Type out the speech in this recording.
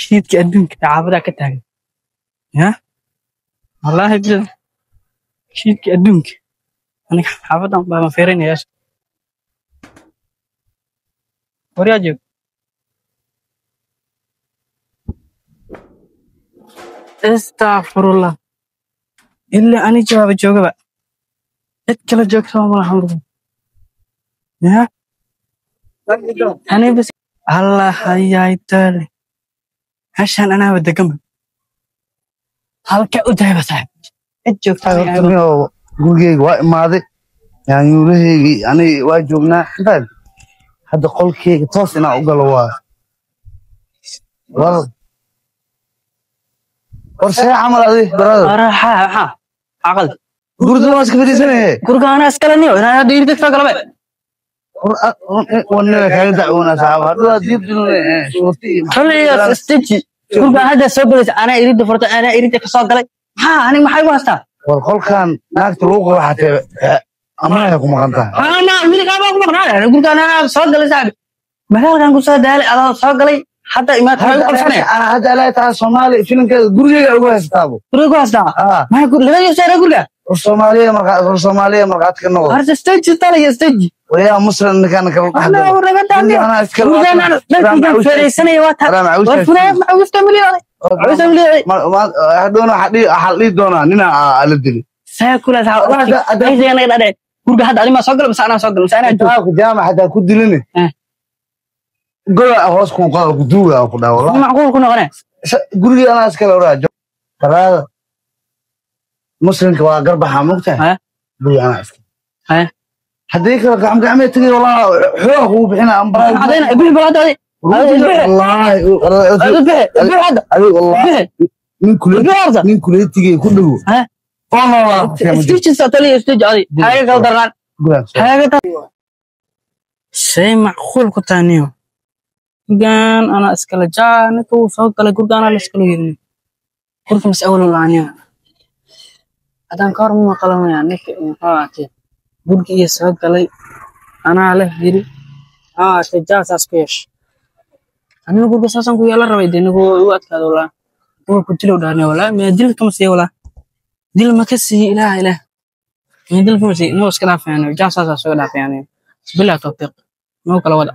شيدك أدونك تعابدا كتاعي ها والله بجد شيدك أدونك أنا حافظ ما فيرين ياش ورياجو استغفر الله إلا أنا جواب الجواب اتكلم جوك سوا ما حمرهم ها أنا بس الله حياي تالي عشان أنا بدي أكمل halka u tahay basax cid joogtaa gurigeyga waa imaaday yaanyuuraheygii aniga waa joognaa intaad hadda qolkeyga toos inaan u galo waa warsee camal adi raxa aqal guriga waa iska fadhiisanaye guriga ana iskala niyo inaan hadda yiri dadka kale wannaga kaaga dacwoonaa saxaaba hadda diibdinune xulliya istaji guriga hadda soo galaysa ana irida furta ana irida ka soo galay aniga maxay u haystaa war qolkan naagta lagu qabo xatee amanaha ku maqan tahay ana miliga baa ku maqnaa guriga ana soo galay saabi magaalkan ku soo daalay adoo soo galay hadda imaad waxay u qabsanay ana hadda ilaa taa Soomaali filimkeeda gurigeyga ugu haystaabo guriga haystaa ma laga yeeshay guriga Soomaaliya markaad ka noqdo harta stage talaya stage ويا مصر انك انا كم انا ورغداني انا اسكر فريسني واتا وفنا معوفت مليون عوز مليون ما دونا حدي دونا نينا على الدلي ساكل اي انا داده غورغا حد ما سوغل بس انا سوغل بس انا جواب جامع حدا كدلني قول هوس كون قال كدوغا كدا والله معقول كنا قنا غورغي انا اسكر ورا ترى مسلمك waa garbaxa mugtahay buu ana iska hadii kala gacmo tagay walaa xoog uu bixina ambaa hadayna ibn baladaadi wallahi wallahi min kuleetigay ku dhaw استيجي ساتلي استيجي هذه حاجه قدران حاجه شيء معقول كتانيو كان انا اسكلا جانك وسوق كلا غورغانا لا اسكلا يرني كرت مسؤول لانيا هذا كار ما قلنا يعني فاكي غورغي iyo soo galay ana la hiri tajaas ku anigu gurga saasan ku yeelan rabay dinagu u adkaado la oo ku dilo dhaanay wala ma dil kama sii wala dil ma ka sii ilaahay ma dil kama sii no iska dhaafayaan jaasaas soo dhaafayaan bilaa tawfiiq no kala wada